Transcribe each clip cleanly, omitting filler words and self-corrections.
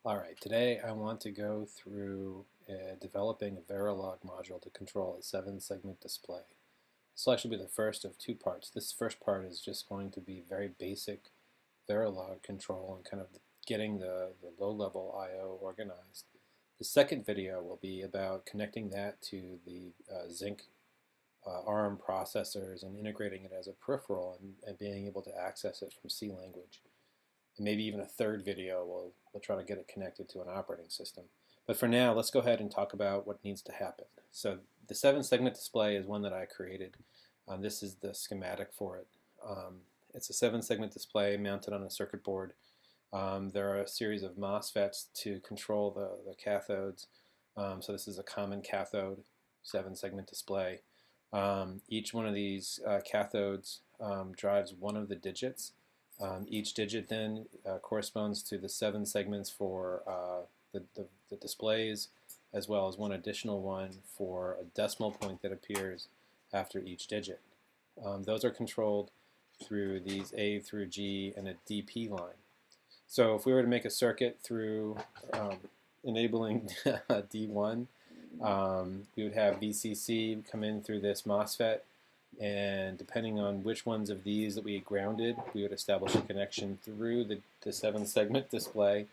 Alright, today I want to go through developing a Verilog module to control a 7-segment display. This will actually be the first of two parts. This first part is just going to be very basic Verilog control and kind of getting the low-level I/O organized. The second video will be about connecting that to the Zinc ARM processors and integrating it as a peripheral and being able to access it from C language. And maybe even a third video we'll try to get it connected to an operating system. But for now, let's go ahead and talk about what needs to happen. So the 7-segment display is one that I created. This is the schematic for it. It's a 7-segment display mounted on a circuit board. There are a series of MOSFETs to control the cathodes. So this is a common cathode 7-segment display. Each one of these cathodes drives one of the digits. Each digit then corresponds to the 7 segments for the displays, as well as one additional one for a decimal point that appears after each digit. Those are controlled through these A through G and a DP line. So if we were to make a circuit through enabling D1, we would have VCC come in through this MOSFET, and depending on which ones of these that we grounded, we would establish a connection through the 7-segment display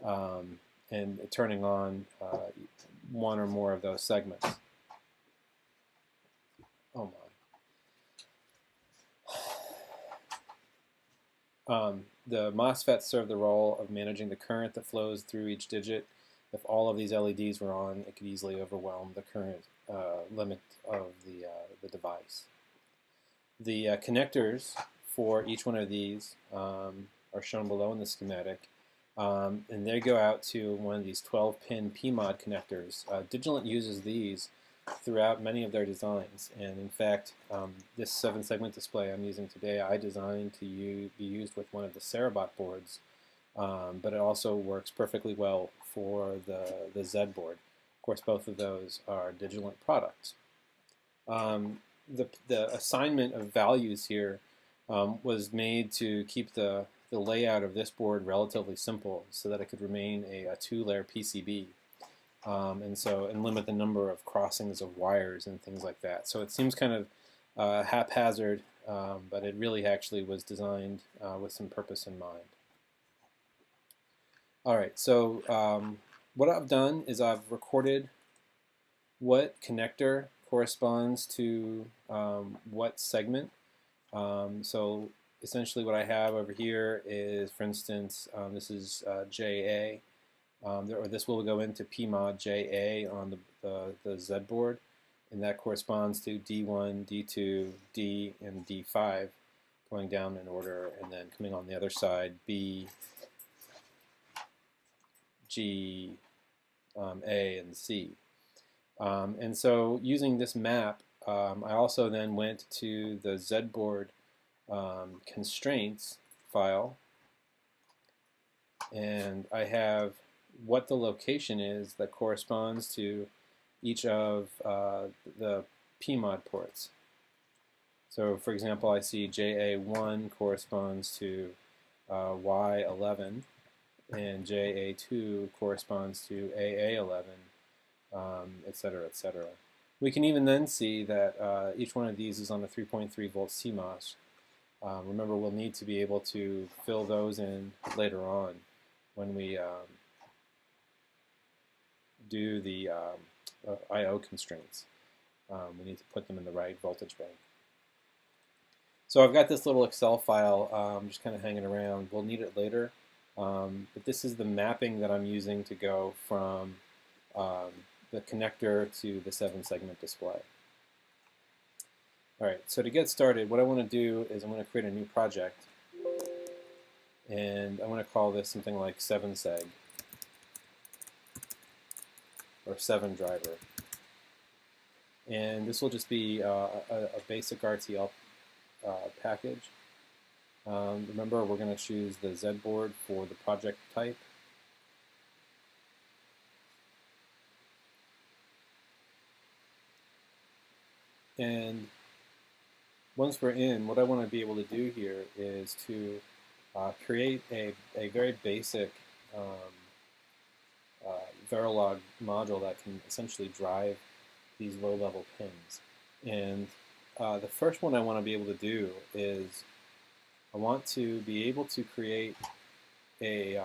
and turning on one or more of those segments. Oh my. The MOSFETs serve the role of managing the current that flows through each digit. If all of these LEDs were on, it could easily overwhelm the current limit of the device. The connectors for each one of these are shown below in the schematic, and they go out to one of these 12-pin PMOD connectors. Digilent uses these throughout many of their designs, and in fact, this 7-segment display I'm using today I designed to be used with one of the Cerabot boards, but it also works perfectly well for the ZedBoard. Of course, both of those are Digilent products. The assignment of values here was made to keep the layout of this board relatively simple so that it could remain a 2-layer PCB and limit the number of crossings of wires and things like that. So it seems kind of haphazard, but it really actually was designed with some purpose in mind. Alright, so what I've done is I've recorded what connector corresponds to what segment. So essentially what I have over here is, for instance, this is JA, or this will go into PMOD JA on the ZedBoard, and that corresponds to D1, D2, D, and D5 going down in order, and then coming on the other side, B, G, A, and C. And so using this map, I also then went to the ZedBoard constraints file, and I have what the location is that corresponds to each of the PMOD ports. So for example, I see JA1 corresponds to Y11, and JA2 corresponds to AA11, etc., etc. We can even then see that each one of these is on a 3.3 volt CMOS. Remember, we'll need to be able to fill those in later on when we do the I/O constraints. We need to put them in the right voltage bank. So I've got this little Excel file just kind of hanging around. We'll need it later, but this is the mapping that I'm using to go from the connector to the 7-segment display. Alright, so to get started, what I want to do is I'm going to create a new project, and I want to call this something like 7seg, or 7 driver. And this will just be a basic RTL package. Remember, we're going to choose the ZedBoard for the project type. And once we're in, what I want to be able to do here is to create a very basic Verilog module that can essentially drive these low-level pins. And the first one I want to be able to do is I want to be able to create a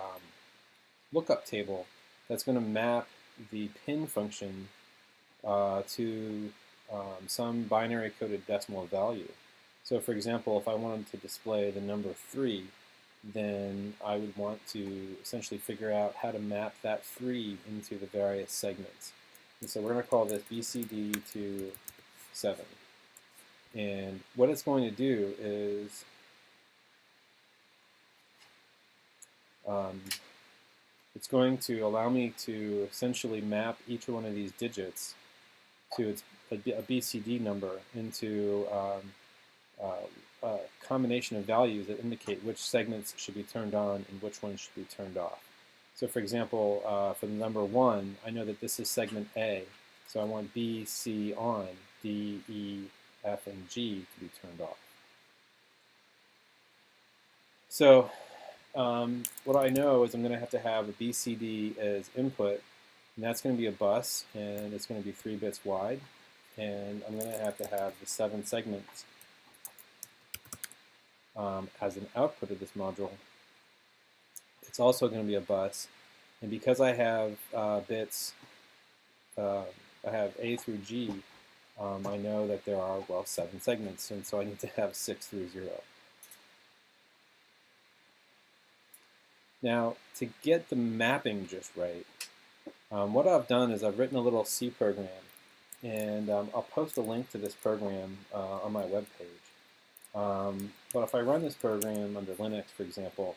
lookup table that's going to map the pin function to some binary coded decimal value. So for example, if I wanted to display the number 3, then I would want to essentially figure out how to map that 3 into the various segments. And so we're going to call this BCD to 7. And what it's going to do is it's going to allow me to essentially map each one of these digits to a BCD number into a combination of values that indicate which segments should be turned on and which ones should be turned off. So for example, for the number 1, I know that this is segment A, so I want B, C on, D, E, F, and G to be turned off. So what I know is I'm going to have a BCD as input, and that's going to be a bus, and it's going to be 3 bits wide, and I'm going to have the 7 segments as an output of this module. It's also going to be a bus, and because I have bits, I have A through G, I know that there are, well, 7 segments, and so I need to have 6 through 0. Now, to get the mapping just right, what I've done is I've written a little C program, and I'll post a link to this program on my webpage. But if I run this program under Linux, for example,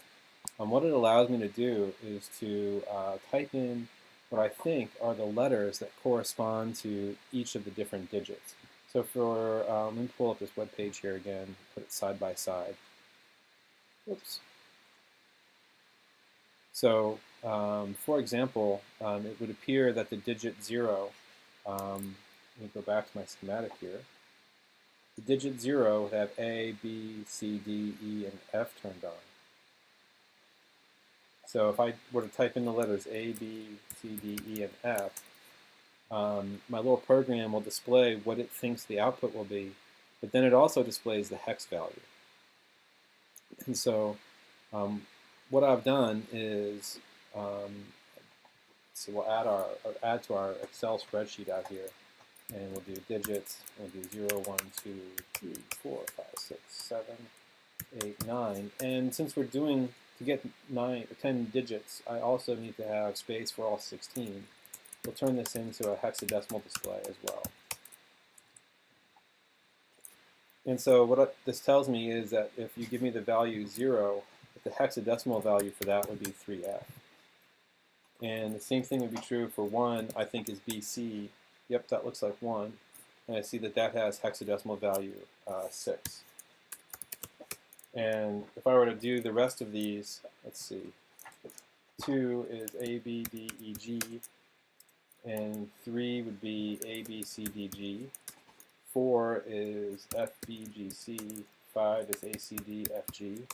what it allows me to do is to type in what I think are the letters that correspond to each of the different digits. So for, let me pull up this web page here again, put it side by side. Oops. So, for example, it would appear that the digit 0, let me go back to my schematic here. The digit 0 would have A, B, C, D, E, and F turned on. So if I were to type in the letters A, B, C, D, E, and F, my little program will display what it thinks the output will be, but then it also displays the hex value. And so what I've done is, so we'll add to our Excel spreadsheet out here, and we'll do digits. We'll do 0, 1, 2, 3, 4, 5, 6, 7, 8, 9. And since we're doing, to get 9 or 10 digits, I also need to have space for all 16. We'll turn this into a hexadecimal display as well. And so what this tells me is that if you give me the value 0, the hexadecimal value for that would be 3F. And the same thing would be true for 1, I think is BC. Yep, that looks like 1. And I see that that has hexadecimal value 6. And if I were to do the rest of these, let's see. 2 is A, B, D, E, G. And 3 would be A, B, C, D, G. 4 is F, B, G, C. 5 is A, C, D, F, G.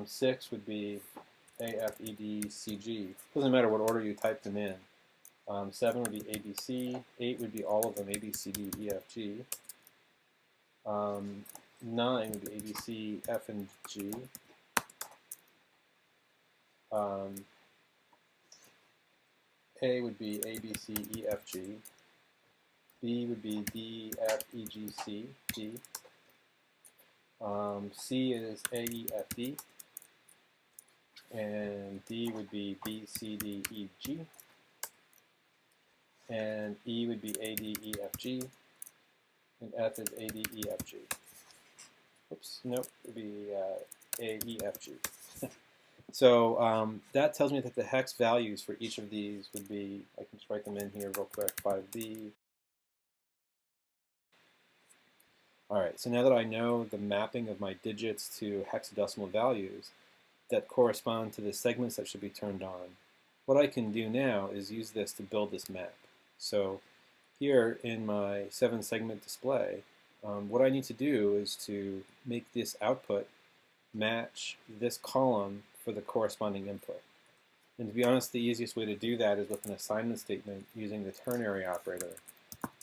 6 would be A, F, E, D, C, G. Doesn't matter what order you type them in. 7 would be A, B, C. 8 would be all of them, A, B, C, D, E, F, G. 9 would be A, B, C, F, and G. A would be A, B, C, E, F, G. B would be D, F, E, G, C, G. C is A, E, F, D. And D would be B, C, D, E, G. And E would be A, D, E, F, G. And F is A, D, E, F, G. Oops, nope, it would be A, E, F, G. So that tells me that the hex values for each of these would be, I can just write them in here real quick, 5B. Alright, so now that I know the mapping of my digits to hexadecimal values that correspond to the segments that should be turned on, what I can do now is use this to build this map. So here in my 7-segment display, what I need to do is to make this output match this column for the corresponding input. And to be honest, the easiest way to do that is with an assignment statement using the ternary operator.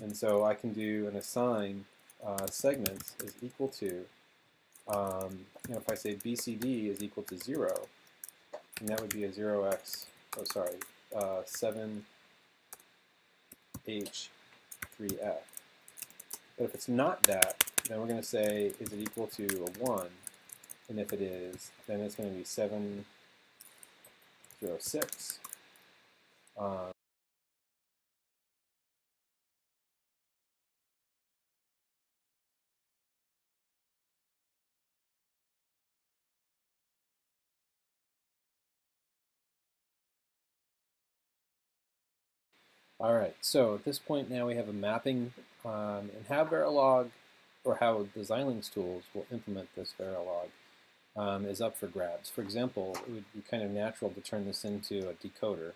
And so I can do an assign segments is equal to, if I say BCD is equal to 0, and that would be a 0x, 7H3F. But if it's not that, then we're going to say, is it equal to a 1? And if it is, then it's going to be 706. All right, so at this point now we have a mapping, and how Verilog, or how the Xilinx tools will implement this Verilog is up for grabs. For example, it would be kind of natural to turn this into a decoder,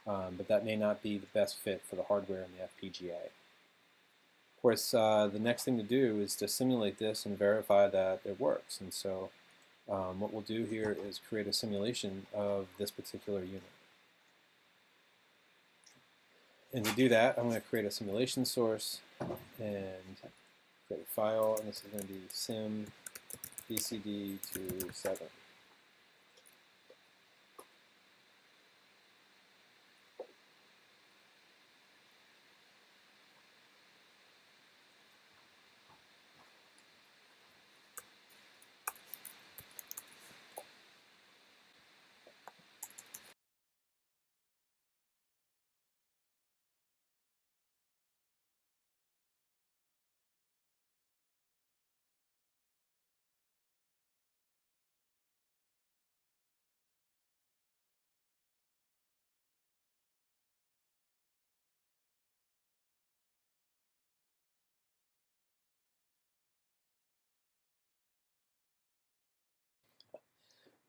but that may not be the best fit for the hardware in the FPGA. Of course, the next thing to do is to simulate this and verify that it works. And so what we'll do here is create a simulation of this particular unit. And to do that, I'm going to create a simulation source and create a file, and this is going to be sim bcd27.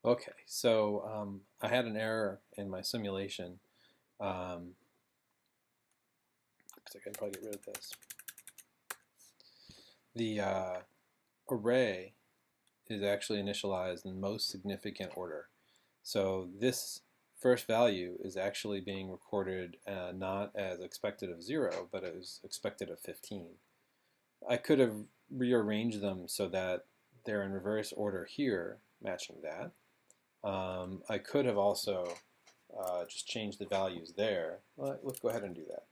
Okay, so I had an error in my simulation. Looks like I can probably get rid of this. The array is actually initialized in most significant order. So this first value is actually being recorded not as expected of 0, but as expected of 15. I could have rearranged them so that they're in reverse order here, matching that. I could have also just changed the values there. Let's go ahead and do that.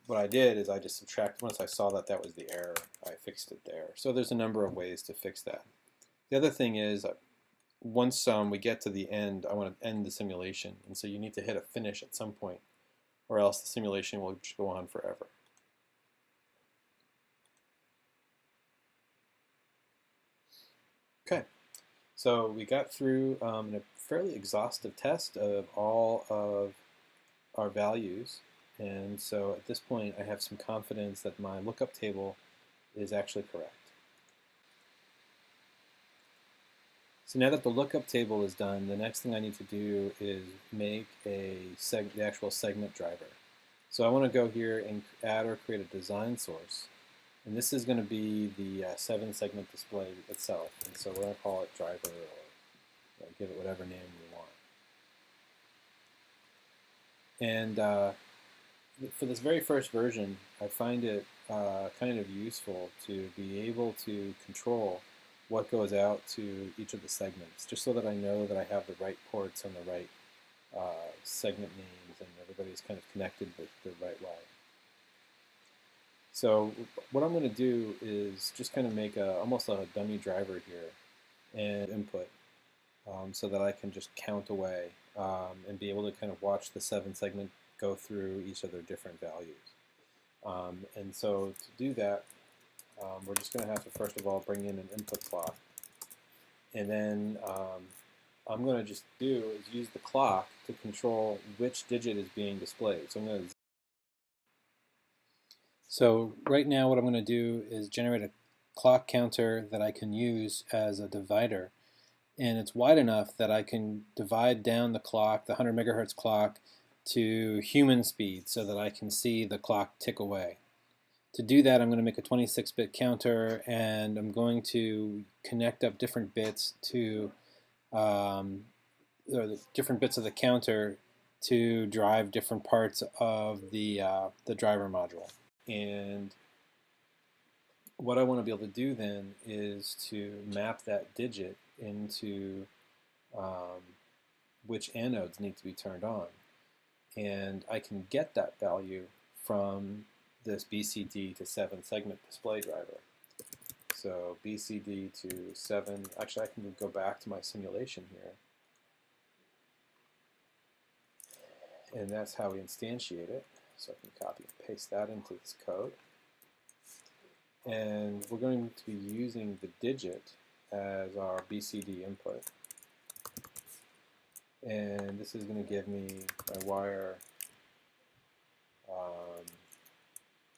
What I did is I just subtracted, once I saw that that was the error, I fixed it there. So there's a number of ways to fix that. The other thing is, once we get to the end, I want to end the simulation. And so you need to hit a finish at some point, or else the simulation will just go on forever. Okay, so we got through a fairly exhaustive test of all of our values. And so at this point, I have some confidence that my lookup table is actually correct. So now that the lookup table is done, the next thing I need to do is make the actual segment driver. So I want to go here and add or create a design source. And this is going to be the 7-segment display itself. And so we're going to call it driver, or give it whatever name we want. And for this very first version, I find it kind of useful to be able to control what goes out to each of the segments, just so that I know that I have the right ports and the right segment names, and everybody's kind of connected the right way. So what I'm going to do is just kind of make almost a dummy driver here and input so that I can just count away and be able to kind of watch the 7-segment go through each of their different values. And so to do that, we're just going to have to first of all bring in an input clock. And then I'm going to just do is use the clock to control which digit is being displayed. So I'm going to right now what I'm going to do is generate a clock counter that I can use as a divider. And it's wide enough that I can divide down the clock, the 100 megahertz clock, to human speed so that I can see the clock tick away. To do that, I'm going to make a 26-bit counter, and I'm going to connect up different bits to or the different bits of the counter to drive different parts of the driver module. And what I want to be able to do then is to map that digit into which anodes need to be turned on. And I can get that value from this BCD to 7 segment display driver. So BCD to 7, actually I can go back to my simulation here. And that's how we instantiate it. So I can copy and paste that into this code. And we're going to be using the digit as our BCD input. And this is going to give me my wire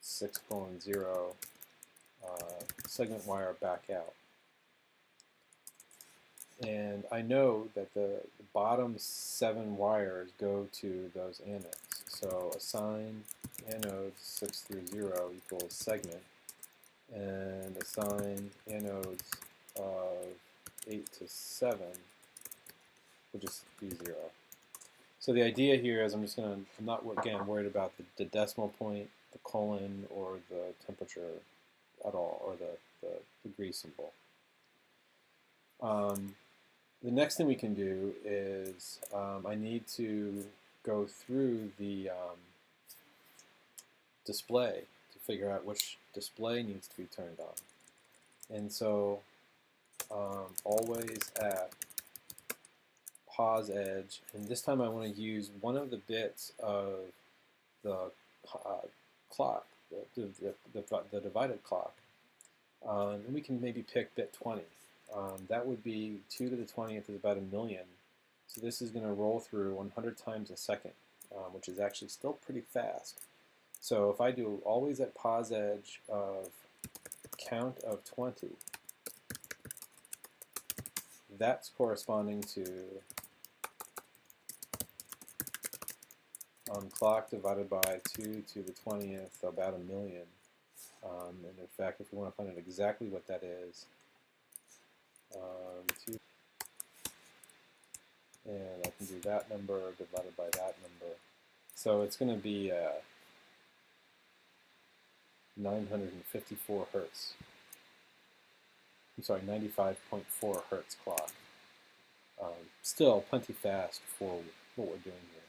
6:0 segment wire back out. And I know that the bottom 7 wires go to those anodes. So assign anodes 6 through 0 equals segment, and assign anodes of 8 to 7 will just be 0. So the idea here is I'm not again worried about the decimal point, the colon, or the temperature at all, or the degree symbol. The next thing we can do is I need to go through the display to figure out which display needs to be turned on. And so always at pause edge, and this time I want to use one of the bits of the clock, the divided clock, and we can maybe pick bit 20. That would be 2 to the 20th is about 1,000,000. So this is going to roll through 100 times a second, which is actually still pretty fast. So if I do always at pause edge of count of 20, that's corresponding to clock divided by 2 to the 20th, about 1,000,000. And in fact, if we want to find out exactly what that is, and I can do that number divided by that number. So it's going to be 954 hertz. I'm sorry, 95.4 hertz clock. Still plenty fast for what we're doing here.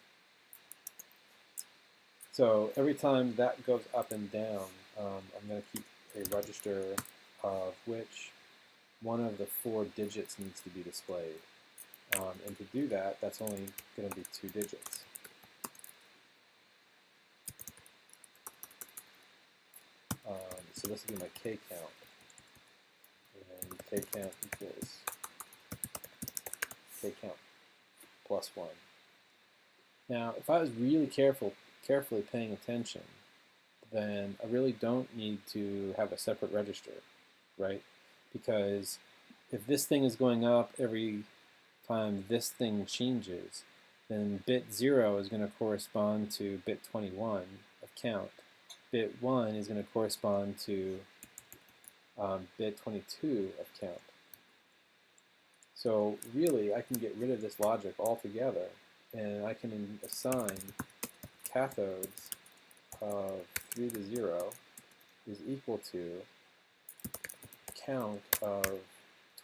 So every time that goes up and down, I'm going to keep a register of which one of the 4 digits needs to be displayed. And to do that, that's only going to be 2 digits. So this will be my K count. And K count equals K count plus 1. Now, if I was really carefully paying attention, then I really don't need to have a separate register, right? Because if this thing is going up every time this thing changes, then bit 0 is going to correspond to bit 21 of count. Bit 1 is going to correspond to bit 22 of count. So really, I can get rid of this logic altogether, and I can assign cathodes of 3 to 0 is equal to count of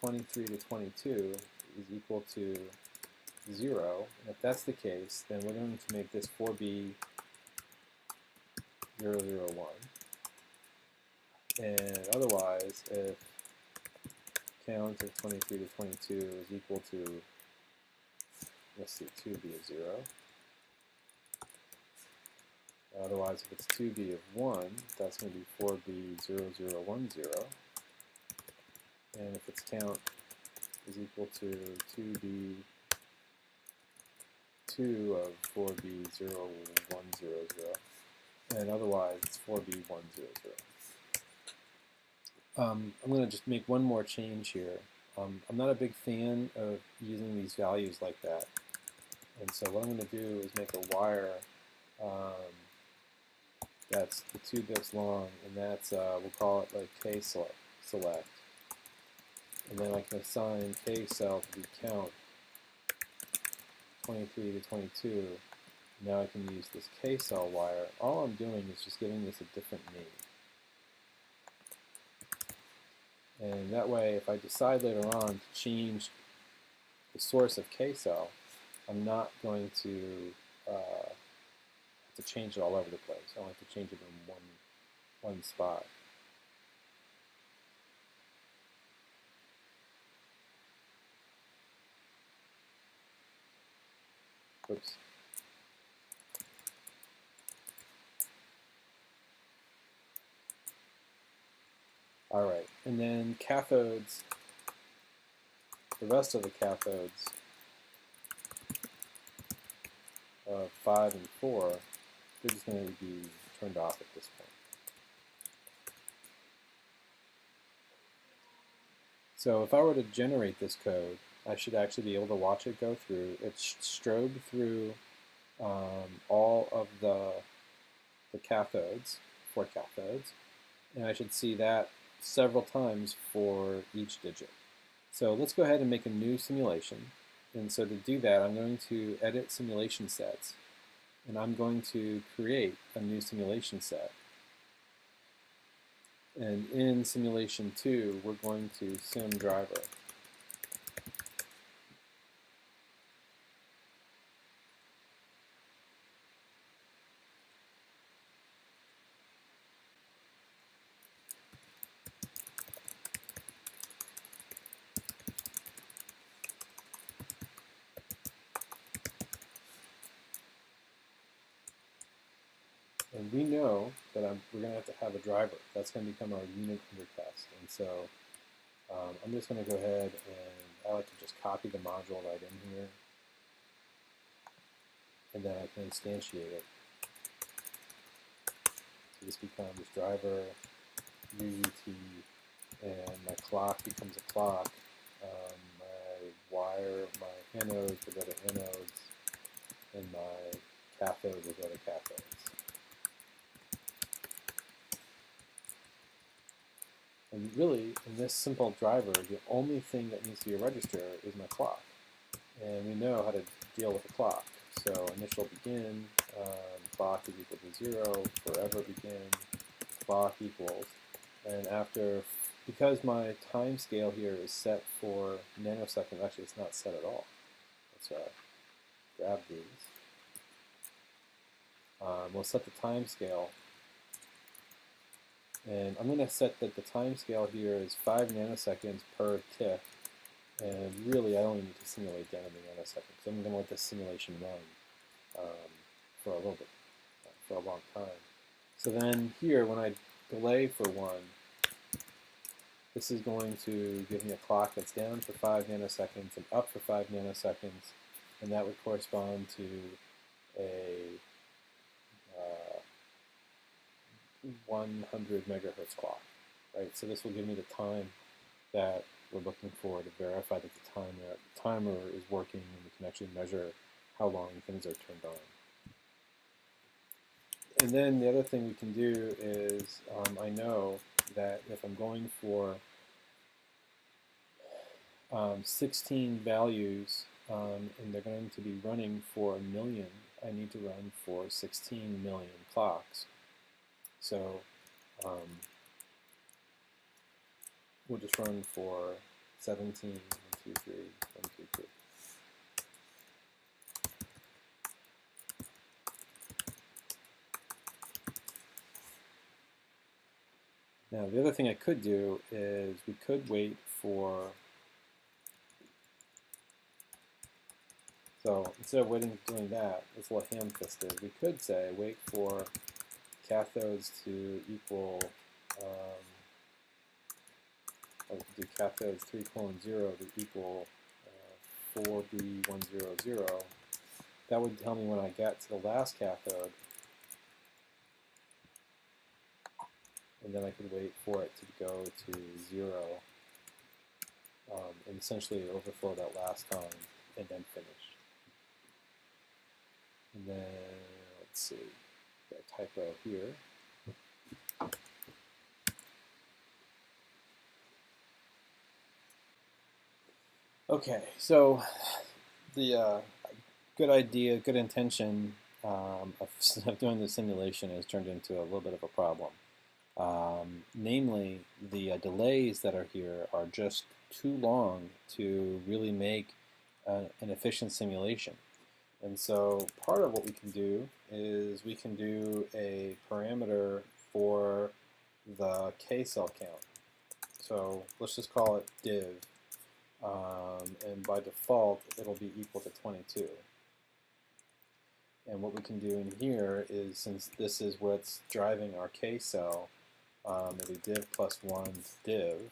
23 to 22 is equal to 0. And if that's the case, then we're going to make this 4B 001. And otherwise, if count of 23 to 22 is equal to, let's see, 2B of 0. Otherwise, if it's 2B of 1, that's going to be 4B 0010. And if its count is equal to 2B 2 of 4B 0100. And otherwise, it's 4B 100. I'm going to just make one more change here. I'm not a big fan of using these values like that. And so what I'm going to do is make a wire that's the 2 bits long, and that's, we'll call it like K select. And then I can assign K cell to be count 23 to 22. Now I can use this K-cell wire. All I'm doing is just giving this a different name. And that way, if I decide later on to change the source of K-cell, I'm not going to have to change it all over the place. I only have to change it in one spot. Oops. All right, and then cathodes, the rest of the cathodes of 5 and 4, they're just going to be turned off at this point. So if I were to generate this code, I should actually be able to watch it go through. It strobe through all of the cathodes, 4 cathodes, and I should see that several times for each digit. So let's go ahead and make a new simulation. And so to do that, I'm going to edit simulation sets, and I'm going to create a new simulation set. And in simulation 2, we're going to sim driver. And we know that we're going to have a driver. That's going to become our unit under test. And so I'm just going to go ahead and I like to just copy the module right in here. And then I can instantiate it. So this becomes driver, UUT, and my clock becomes a clock. My wire, my anodes will go to anodes, and my cathode will go to cathodes. And really, in this simple driver, the only thing that needs to be a register is my clock. And we know how to deal with the clock. So initial begin, clock is equal to 0, forever begin, clock equals. And after, because my time scale here is set for nanoseconds, actually it's not set at all. Let's grab these. We'll set the time scale. And I'm going to set that the time scale here is 5 nanoseconds per tick. And really, I only need to simulate down to the nanoseconds. I'm going to let this simulation run for a little bit, for a long time. So then here, when I delay for 1, this is going to give me a clock that's down for 5 nanoseconds and up for 5 nanoseconds. And that would correspond to a 100 megahertz clock, right? So this will give me the time that we're looking for to verify that the timer is working, and we can actually measure how long things are turned on. And then the other thing we can do is I know that if I'm going for 16 values and they're going to be running for 1 million, I need to run for 16 million clocks. So we'll just run for 17, 1, 2, 3, 1, 2, 3. Now the other thing I could do is we could wait for, so instead of doing that, it's a little ham-fisted. We could say wait for cathodes to equal, we could do cathodes 3:0 to equal 4B100. That would tell me when I get to the last cathode, and then I could wait for it to go to 0, and essentially overflow that last time, and then finish. And then, let's see, got a typo here. Okay, so the good idea, good intention of doing the simulation has turned into a little bit of a problem. Namely, the delays that are here are just too long to really make an efficient simulation. And so part of what we can do is we can do a parameter for the k-cell count. So let's just call it div, and by default it'll be equal to 22. And what we can do in here is, since this is what's driving our k-cell, it'll be div plus 1 div,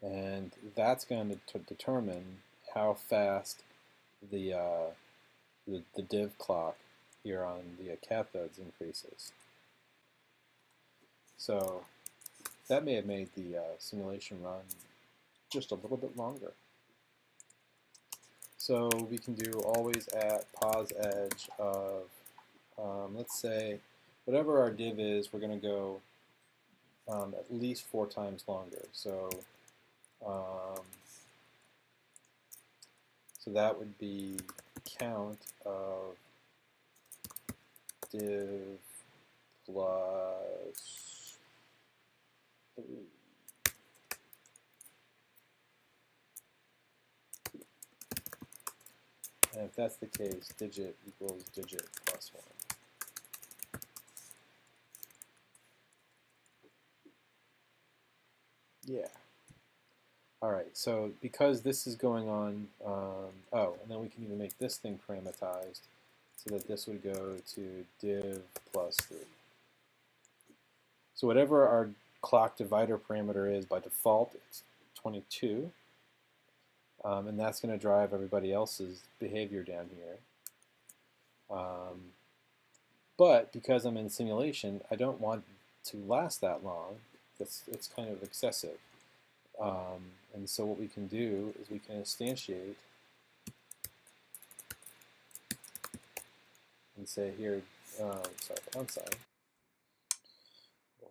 and that's going to determine how fast the div clock here on the cathodes increases. So that may have made the simulation run just a little bit longer. So we can do always at pos edge of, let's say, whatever our div is, we're going to go at least 4 times longer. So so that would be count of div plus 3. And if that's the case, digit equals digit plus 1. Yeah. All right, so because this is going on, oh, and then we can even make this thing parameterized so that this would go to div plus 3. So whatever our clock divider parameter is by default, it's 22. And that's going to drive everybody else's behavior down here. But because I'm in simulation, I don't want to last that long. It's kind of excessive. And so what we can do is we can instantiate and say here, sorry, pound sign.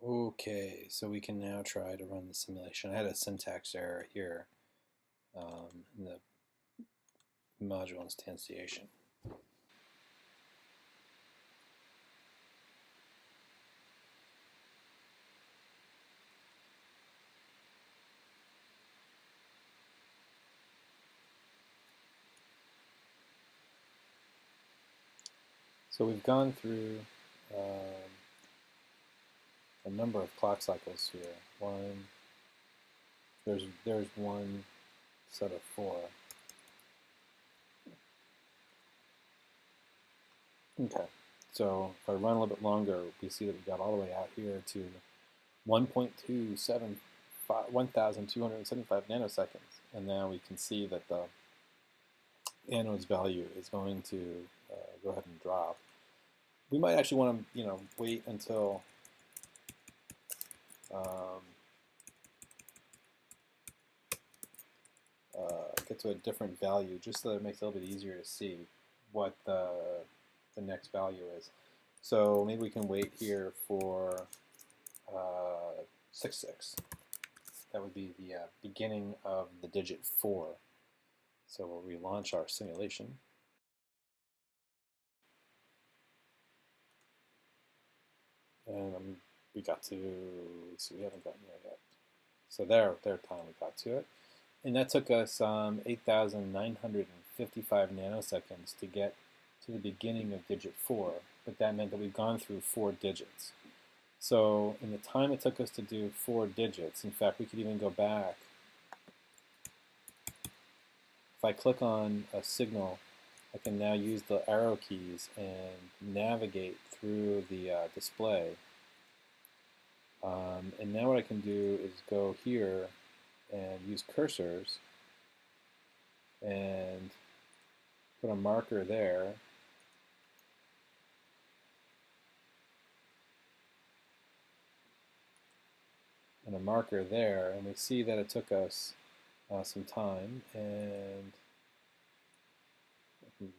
Okay, so we can now try to run the simulation. I had a syntax error here in the module instantiation. So we've gone through a number of clock cycles here. There's one set of 4. Okay, so if I run a little bit longer, we see that we got all the way out here to 1,275 nanoseconds, and now we can see that the anode's value is going to go ahead and drop. We might actually want to, wait until get to a different value, just so that it makes it a little bit easier to see what the next value is. So maybe we can wait here for 66. That would be the beginning of the digit 4. So we'll relaunch our simulation. And we got to, so we haven't gotten there yet. So their time we got to it. And that took us 8,955 nanoseconds to get to the beginning of digit 4. But that meant that we've gone through 4 digits. So in the time it took us to do 4 digits, in fact, we could even go back. If I click on a signal, I can now use the arrow keys and navigate through the display. And now what I can do is go here and use cursors and put a marker there. And a marker there, and we see that it took us some time, and I can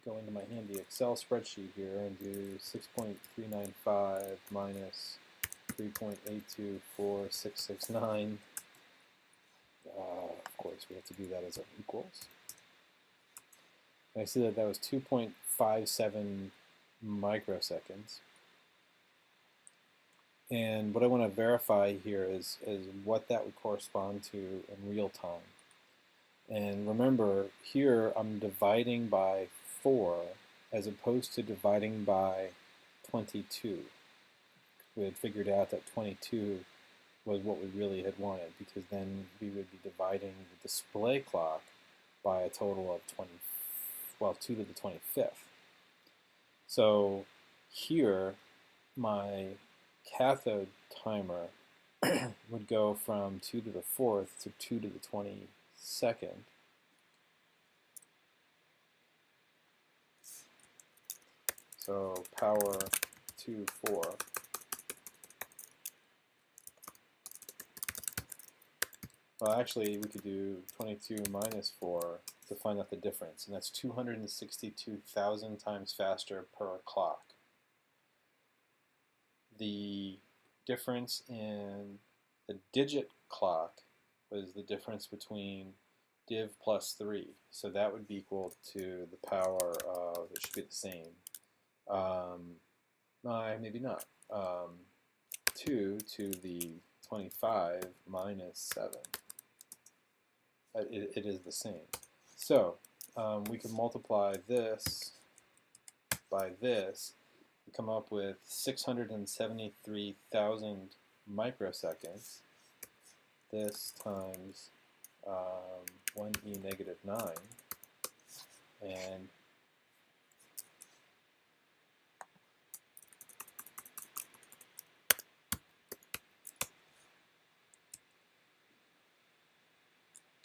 go into my handy Excel spreadsheet here and do 6.395 minus 3.824669. Of course, we have to do that as our equals. I see that that was 2.57 microseconds. And what I want to verify here is what that would correspond to in real time. And remember, here I'm dividing by 4 as opposed to dividing by 22. We had figured out that 22 was what we really had wanted, because then we would be dividing the display clock by a total of 2 to the 25th. So here, my cathode timer would go from 2 to the 4th to 2 to the 22nd. So power 2, 4. Well, actually, we could do 22 minus 4 to find out the difference, and that's 262,000 times faster per clock. The difference in the digit clock was the difference between div plus 3, so that would be equal to the power of, it should be the same, maybe not, 2 to the 25 minus 7. It is the same. So we can multiply this by this and come up with 673,000 microseconds. This times 1e negative 9, and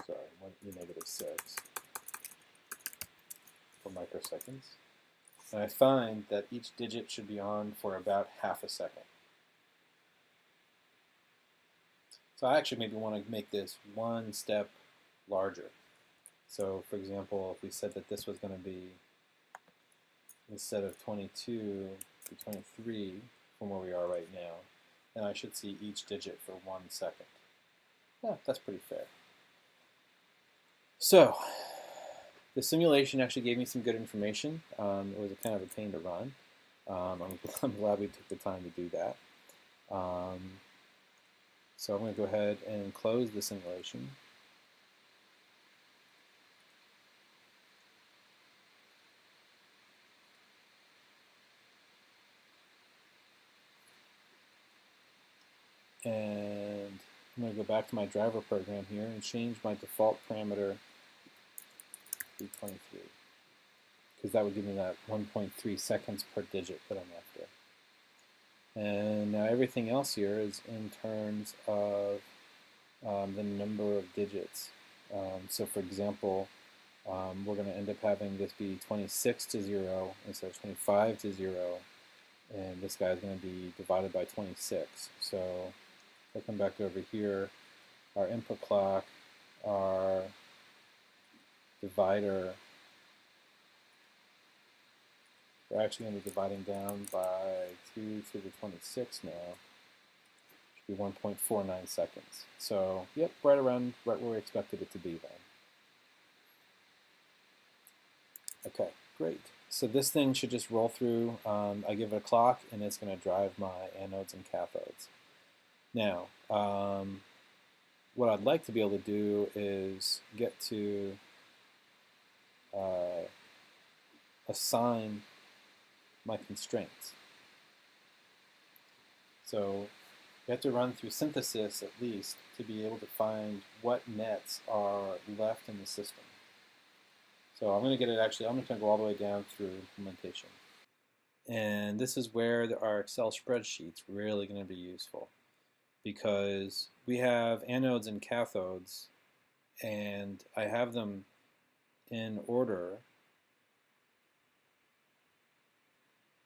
sorry, 1e negative 6 for microseconds. And I find that each digit should be on for about half a second. So I actually maybe want to make this one step larger. So for example, if we said that this was going to be, instead of 22 to 23 from where we are right now, then I should see each digit for 1 second. Yeah, that's pretty fair. So the simulation actually gave me some good information. It was a kind of a pain to run. I'm glad we took the time to do that. So I'm going to go ahead and close the simulation. And I'm going to go back to my driver program here and change my default parameter to 23, because that would give me that 1.3 seconds per digit that I'm after. And now everything else here is in terms of the number of digits. So for example, we're going to end up having this be 26 to 0 instead of 25 to 0, and this guy is going to be divided by 26. So if I come back over here, our input clock, our divider, we're actually going to be dividing down by 2 to the 26 now. Should be 1.49 seconds. So, yep, right where we expected it to be then. Okay, great. So this thing should just roll through. I give it a clock, and it's going to drive my anodes and cathodes. Now, what I'd like to be able to do is get to assign my constraints. So you have to run through synthesis at least to be able to find what nets are left in the system. So I'm going to get it actually, I'm going to go all the way down through implementation. And this is where our Excel spreadsheet's really going to be useful, because we have anodes and cathodes, and I have them in order.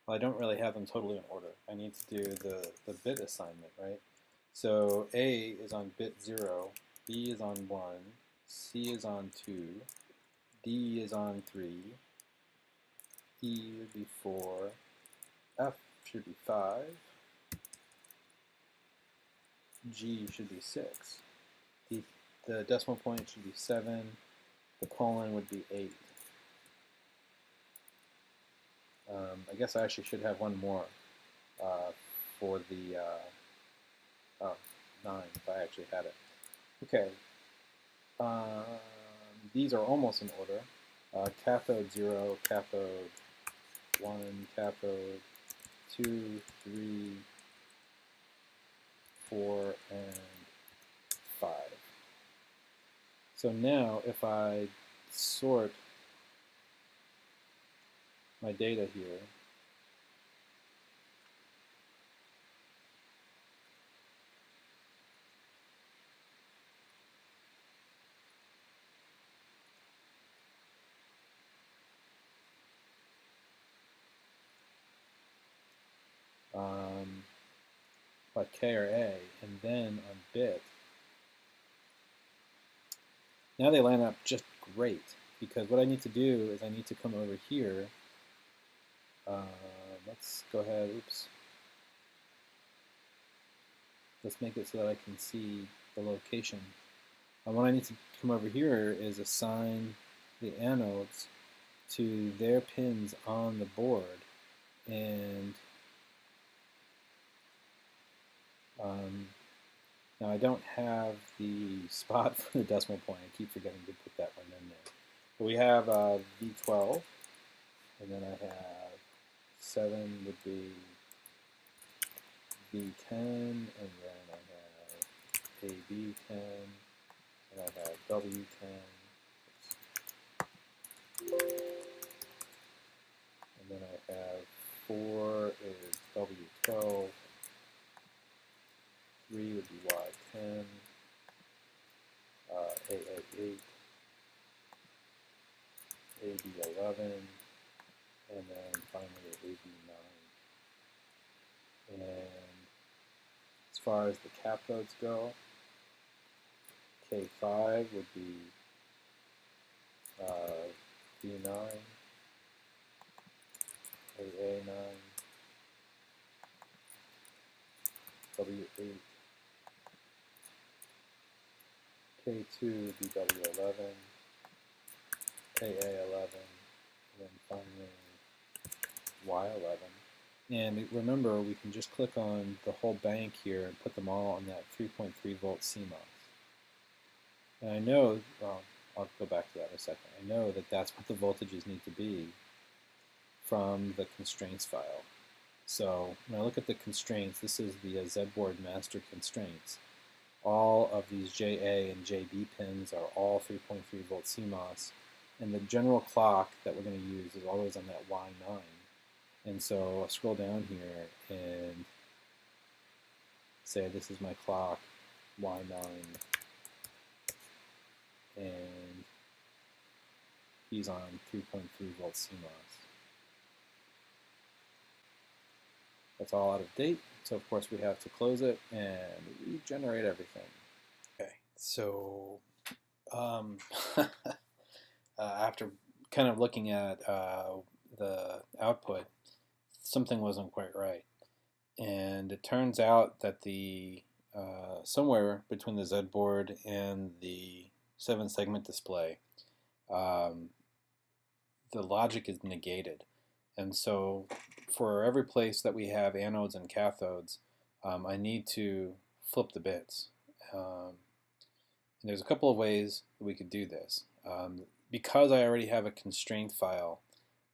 Well, I don't really have them totally in order. I need to do the bit assignment, right? So A is on bit 0, B is on 1, C is on 2, D is on 3, E would be 4, F should be 5, G should be 6, the decimal point should be 7, the colon would be 8. I guess I actually should have one more for the oh, 9 if I actually had it. Okay, these are almost in order. Cathode 0, cathode 1, cathode 2, 3, 4, and 5. So now if I sort my data here, like K or A, and then on bit, now they line up just great, because what I need to do is I need to come over here. Let's go ahead, oops. Let's make it so that I can see the location. And what I need to come over here is assign the anodes to their pins on the board, and now I don't have the spot for the decimal point. I keep forgetting to put that one in there. But we have V12, and then I have 7 would be V10, and then I have AB10, and I have W10, and then I have 4 is W12, 3 would be Y10, AA8, AB11, and then finally AB9. And as far as the cathodes go, K5 would be B9, AA9, W8, K2 would be W11, AA11, and then finally Y11. And remember, we can just click on the whole bank here and put them all on that 3.3 volt CMOS. And I know, well, I'll go back to that in a second. I know that that's what the voltages need to be from the constraints file. So when I look at the constraints, this is the ZedBoard master constraints. All of these JA and JB pins are all 3.3 volt CMOS, and the general clock that we're going to use is always on that Y9. And so I'll scroll down here and say this is my clock, Y9, and he's on 3.3 volt CMOS. That's all out of date, so of course we have to close it and regenerate everything. Okay, so after kind of looking at the output, something wasn't quite right. And it turns out that the somewhere between the ZedBoard and the 7-segment display, the logic is negated. And so for every place that we have anodes and cathodes, I need to flip the bits. And there's a couple of ways that we could do this. Because I already have a constraint file,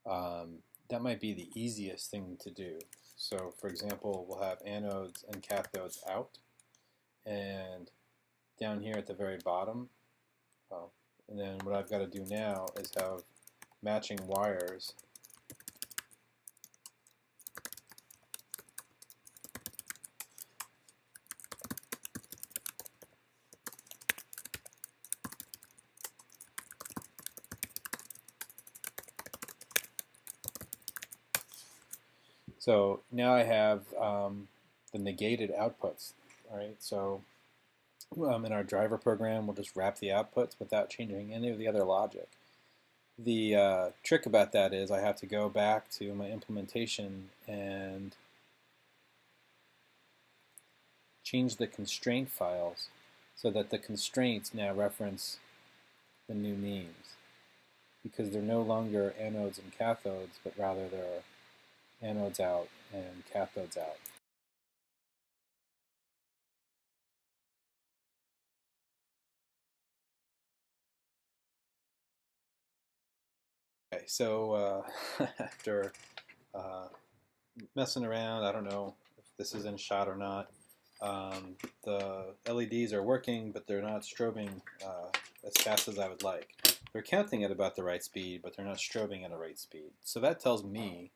that might be the easiest thing to do. So for example, we'll have anodes and cathodes out, and down here at the very bottom, and then what I've got to do now is have matching wires So now I have the negated outputs. All right, so in our driver program, we'll just wrap the outputs without changing any of the other logic. The trick about that is I have to go back to my implementation and change the constraint files so that the constraints now reference the new names, because they're no longer anodes and cathodes, but rather they're anodes out and cathodes out. Okay, so after messing around, I don't know if this is in shot or not. The LEDs are working, but they're not strobing as fast as I would like. They're counting at about the right speed, but they're not strobing at a right speed. So that tells me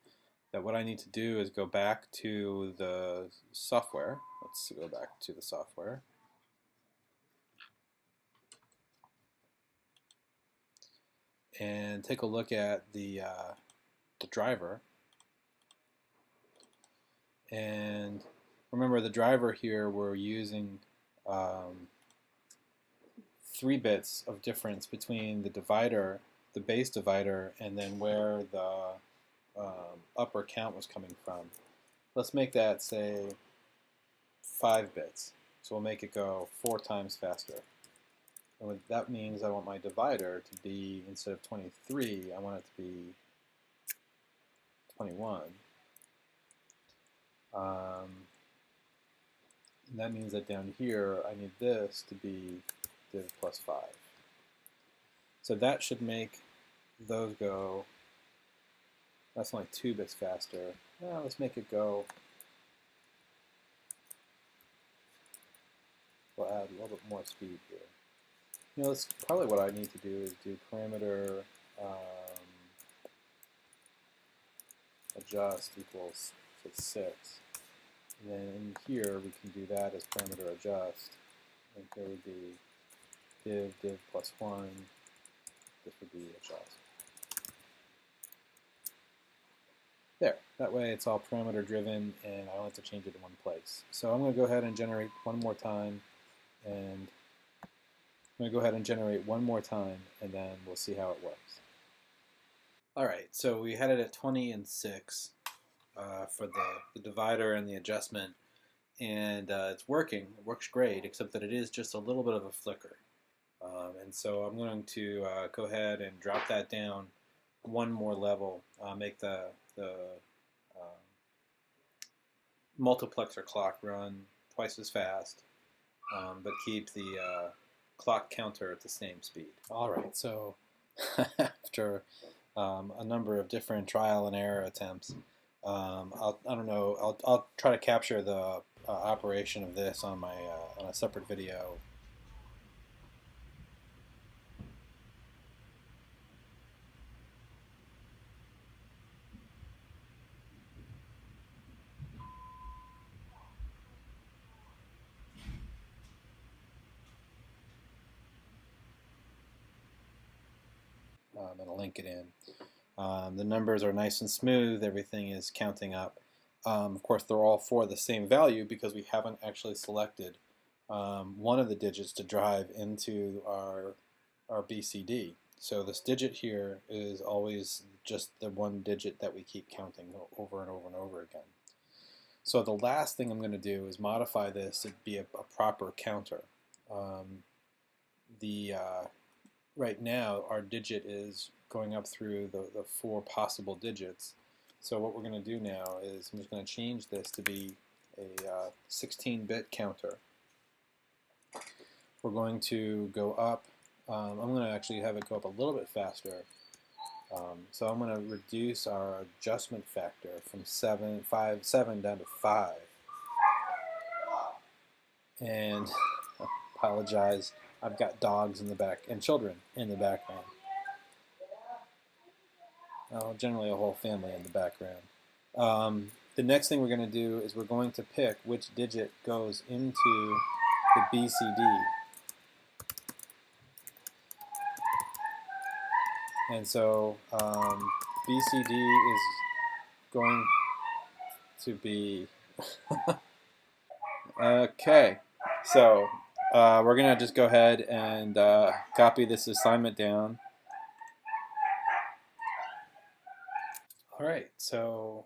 that what I need to do is go back to the software. Let's go back to the software. And take a look at the driver. And remember, the driver here, we're using 3 bits of difference between the divider, the base divider, and then where the upper count was coming from. Let's make that, say, 5 bits. So we'll make it go 4 times faster. And what that means, I want my divider to be, instead of 23, I want it to be 21. And that means that down here, I need this to be div plus 5. So that should make those go, that's only 2 bits faster. Well, let's make it go, we'll add a little bit more speed here. You know, that's probably what I need to do is do parameter adjust equals 6. And then in here we can do that as parameter adjust. And here would be div plus 1. This would be adjust. There. That way it's all parameter driven and I don't have to change it in one place. So I'm going to go ahead and generate one more time, and I'm going to go ahead and generate one more time, and then we'll see how it works. Alright, so we had it at 20 and 6 for the divider and the adjustment, and it's working. It works great, except that it is just a little bit of a flicker. And so I'm going to go ahead and drop that down one more level, make the multiplexer clock run twice as fast, but keep the clock counter at the same speed. Alright, so after a number of different trial and error attempts, I'll try to capture the operation of this on my on a separate video. And I'll link it in. The numbers are nice and smooth. Everything is counting up. Of course, they're all for the same value because we haven't actually selected one of the digits to drive into our BCD. So this digit here is always just the one digit that we keep counting over and over and over again. So the last thing I'm going to do is modify this to be a proper counter. Right now, our digit is going up through the 4 possible digits. So what we're going to do now is I'm just going to change this to be a 16-bit counter. We're going to go up. I'm going to actually have it go up a little bit faster. So I'm going to reduce our adjustment factor from 7 down to 5. And apologize, I've got dogs in the back and children in the background. Generally a whole family in the background. The next thing we're going to do is we're going to pick which digit goes into the BCD. And so BCD is going to be okay. So we're going to just go ahead and copy this assignment down. Alright, so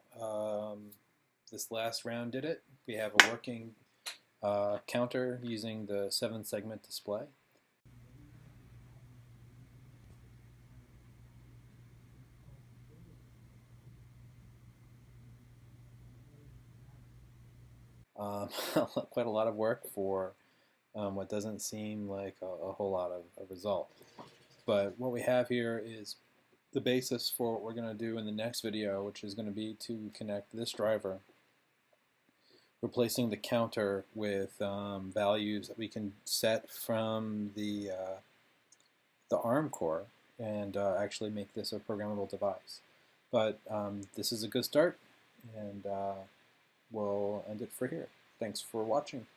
this last round did it. We have a working counter using the 7-segment display. Quite a lot of work for what doesn't seem like a whole lot of a result. But what we have here is the basis for what we're going to do in the next video, which is going to be to connect this driver, replacing the counter with values that we can set from the ARM core and actually make this a programmable device. But this is a good start, and we'll end it for here. Thanks for watching.